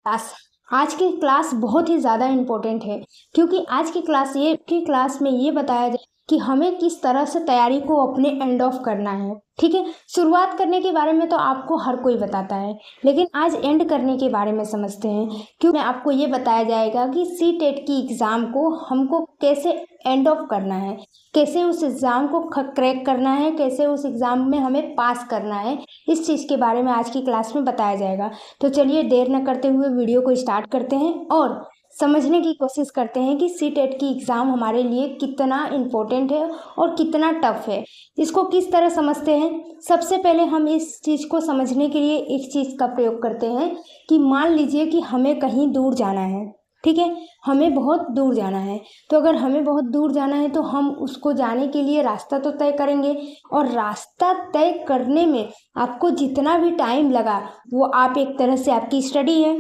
Class आज की class बहुत ही ज़्यादा इम्पोर्टेंट है, क्योंकि आज की क्लास में ये बताया जाए कि हमें किस तरह से तैयारी को अपने एंड ऑफ करना है। ठीक है, शुरुआत करने के बारे में तो आपको हर कोई बताता है, लेकिन आज एंड करने के बारे में समझते हैं। क्यों में आपको ये बताया जाएगा कि सीटेट की एग्ज़ाम को हमको कैसे एंड ऑफ करना है, कैसे उस एग्ज़ाम को क्रैक करना है, कैसे उस एग्ज़ाम में हमें पास करना है। इस चीज़ के बारे में आज की क्लास में बताया जाएगा। तो चलिए देर न करते हुए वीडियो को स्टार्ट करते हैं और समझने की कोशिश करते हैं कि सीटेट की एग्ज़ाम हमारे लिए कितना इम्पोर्टेंट है और कितना टफ है। इसको किस तरह समझते हैं, सबसे पहले हम इस चीज़ को समझने के लिए एक चीज़ का प्रयोग करते हैं कि मान लीजिए कि हमें कहीं दूर जाना है। ठीक है, हमें बहुत दूर जाना है, तो अगर हमें बहुत दूर जाना है तो हम उसको जाने के लिए रास्ता तो तय करेंगे, और रास्ता तय करने में आपको जितना भी टाइम लगा वो आप एक तरह से आपकी स्टडी है,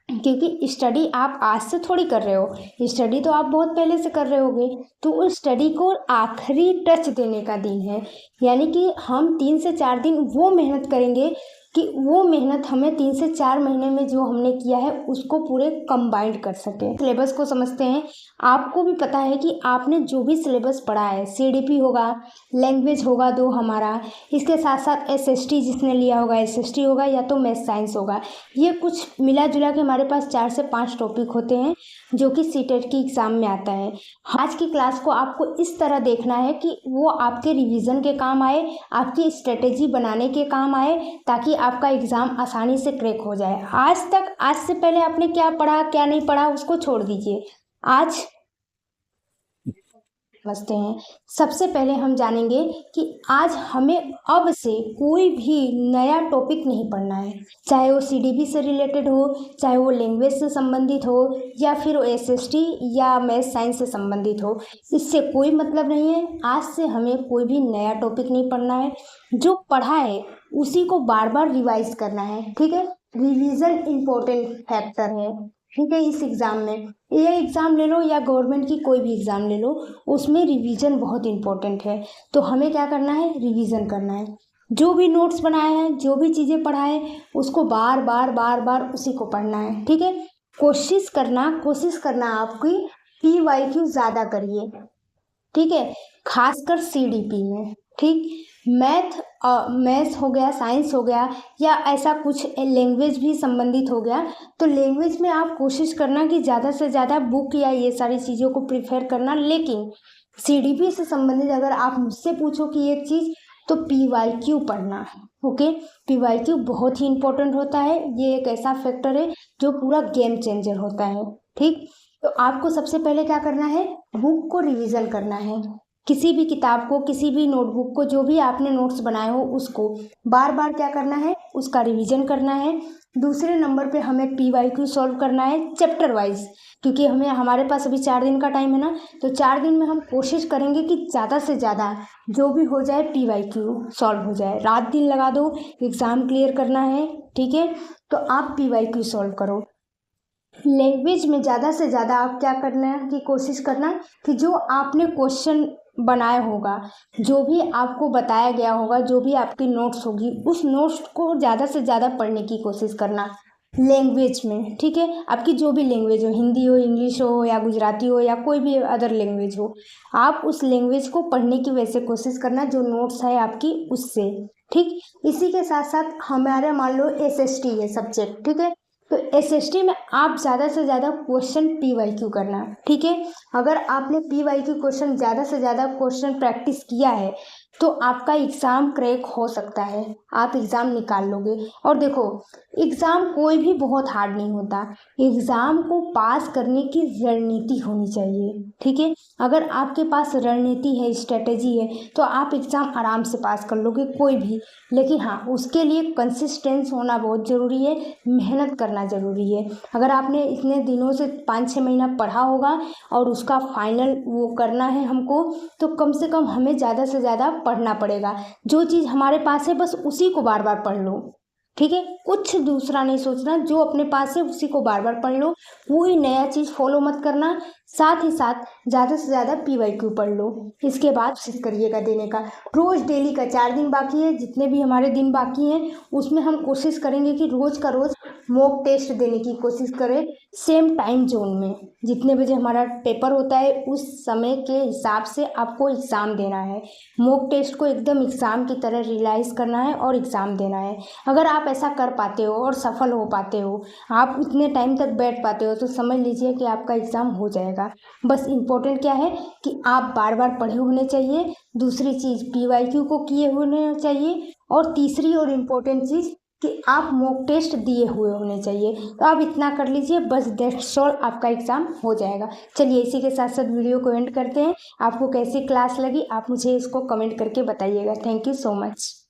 क्योंकि स्टडी आप आज से थोड़ी कर रहे हो, स्टडी तो आप बहुत पहले से कर रहे होगे। तो उस स्टडी को आखिरी टच देने का दिन है, यानी कि हम 3 से 4 दिन वो मेहनत करेंगे कि वो मेहनत हमें 3 से 4 महीने में जो हमने किया है उसको पूरे कंबाइंड कर सके। सिलेबस को समझते हैं। आपको भी पता है कि आपने जो भी सिलेबस पढ़ा है, सीडीपी होगा, लैंग्वेज होगा 2 हमारा, इसके साथ साथ एसएसटी जिसने लिया होगा एसएसटी होगा, या तो मैथ साइंस होगा। ये कुछ मिला जुला के हमारे पास 4 से 5 टॉपिक होते हैं जो कि सीटेट की एग्ज़ाम में आता है। आज की क्लास को आपको इस तरह देखना है कि वो आपके रिवीजन के काम आए, आपकी स्ट्रेटेजी बनाने के काम आए, ताकि आपका एग्ज़ाम आसानी से क्रैक हो जाए। आज से पहले आपने क्या पढ़ा क्या नहीं पढ़ा उसको छोड़ दीजिए, आज समझते हैं। सबसे पहले हम जानेंगे कि आज हमें अब से कोई भी नया टॉपिक नहीं पढ़ना है, चाहे वो सीडीपी से रिलेटेड हो, चाहे वो लैंग्वेज से संबंधित हो, या फिर वो एसएसटी या मैथ साइंस से संबंधित हो। इससे कोई मतलब नहीं है। आज से हमें कोई भी नया टॉपिक नहीं पढ़ना है, जो पढ़ा है उसी को बार बार रिवाइज करना है। ठीक है, रिवीजन इम्पोर्टेंट फैक्टर है। ठीक है, इस एग्ज़ाम में ये एग्ज़ाम ले लो या गवर्नमेंट की कोई भी एग्ज़ाम ले लो, उसमें रिवीजन बहुत इम्पोर्टेंट है। तो हमें क्या करना है, रिवीजन करना है। जो भी नोट्स बनाए हैं, जो भी चीज़ें पढ़ाए, उसको बार बार उसी को पढ़ना है। ठीक है, कोशिश करना आपकी PYQ ज़्यादा करिए। ठीक है, खासकर सीडीपी में। ठीक, मैथ हो गया, साइंस हो गया, या ऐसा कुछ लैंग्वेज भी संबंधित हो गया, तो लैंग्वेज में आप कोशिश करना कि ज़्यादा से ज़्यादा बुक या ये सारी चीज़ों को प्रिफेर करना। लेकिन सीडीपी से संबंधित अगर आप मुझसे पूछो कि एक चीज़, तो PYQ पढ़ना। ओके, PYQ बहुत ही इंपॉर्टेंट होता है। ये एक ऐसा फैक्टर है जो पूरा गेम चेंजर होता है। ठीक, तो आपको सबसे पहले क्या करना है, बुक को रिवीजन करना है। किसी भी किताब को, किसी भी नोटबुक को, जो भी आपने नोट्स बनाए हो उसको बार बार क्या करना है, उसका रिवीजन करना है। दूसरे नंबर पे हमें PYQ सॉल्व करना है चैप्टर वाइज, क्योंकि हमारे पास अभी 4 दिन का टाइम है ना, तो 4 दिन में हम कोशिश करेंगे कि ज़्यादा से ज़्यादा जो भी हो जाए PYQ सॉल्व हो जाए। रात दिन लगा दो, एग्ज़ाम क्लियर करना है। ठीक है, तो आप PYQ सॉल्व करो। लैंग्वेज में ज़्यादा से ज़्यादा आप क्या करना की कोशिश करना कि जो आपने क्वेश्चन बनाया होगा, जो भी आपको बताया गया होगा, जो भी आपकी नोट्स होगी, उस नोट्स को ज़्यादा से ज़्यादा पढ़ने की कोशिश करना लैंग्वेज में। ठीक है, आपकी जो भी लैंग्वेज हो, हिंदी हो, इंग्लिश हो, या गुजराती हो, या कोई भी अदर लैंग्वेज हो, आप उस लैंग्वेज को पढ़ने की वैसे कोशिश करना जो नोट्स है आपकी उससे। ठीक, इसी के साथ साथ हमारा मान लो SST है सब्जेक्ट। ठीक है, तो SST में आप ज़्यादा से ज़्यादा क्वेश्चन PYQ करना। ठीक है, अगर आपने PYQ क्वेश्चन ज़्यादा से ज़्यादा क्वेश्चन प्रैक्टिस किया है तो आपका एग्ज़ाम क्रैक हो सकता है, आप एग्ज़ाम निकाल लोगे। और देखो, एग्ज़ाम कोई भी बहुत हार्ड नहीं होता, एग्ज़ाम को पास करने की रणनीति होनी चाहिए। ठीक है, अगर आपके पास रणनीति है, स्ट्रेटेजी है, तो आप एग्ज़ाम आराम से पास कर लोगे कोई भी। लेकिन हाँ, उसके लिए कंसिस्टेंस होना बहुत ज़रूरी है, मेहनत करना ज़रूरी है। अगर आपने इतने दिनों से 5-6 महीना पढ़ा होगा और उसका फाइनल वो करना है हमको, तो कम से कम हमें ज़्यादा से ज़्यादा पढ़ना पड़ेगा। जो चीज़ हमारे पास है बस उसी को बार बार पढ़ लो। ठीक है, कुछ दूसरा नहीं सोचना, जो अपने पास है उसी को बार बार पढ़ लो, कोई नया चीज़ फॉलो मत करना। साथ ही साथ ज़्यादा से ज़्यादा PYQ पढ़ लो। इसके बाद कोशिश करिएगा देने का। रोज़ डेली का 4 दिन बाकी है, जितने भी हमारे दिन बाकी हैं उसमें हम कोशिश करेंगे कि रोज़ का रोज़ मॉक टेस्ट देने की कोशिश करें सेम टाइम जोन में। जितने बजे हमारा पेपर होता है उस समय के हिसाब से आपको एग्ज़ाम देना है। मॉक टेस्ट को एकदम एग्ज़ाम की तरह रियलाइज़ करना है और एग्ज़ाम देना है। अगर आप ऐसा कर पाते हो और सफल हो पाते हो, आप उतने टाइम तक बैठ पाते हो, तो समझ लीजिए कि आपका एग्ज़ाम हो जाएगा। बस इम्पोर्टेंट क्या है कि आप बार बार पढ़े होने चाहिए, दूसरी चीज़ PYQ को किए होने चाहिए, और तीसरी और इम्पोर्टेंट चीज़ कि आप मॉक टेस्ट दिए हुए होने चाहिए। तो आप इतना कर लीजिए, बस दैट्स ऑल, आपका एग्ज़ाम हो जाएगा। चलिए इसी के साथ साथ वीडियो को एंड करते हैं। आपको कैसी क्लास लगी आप मुझे इसको कमेंट करके बताइएगा। Thank you so much.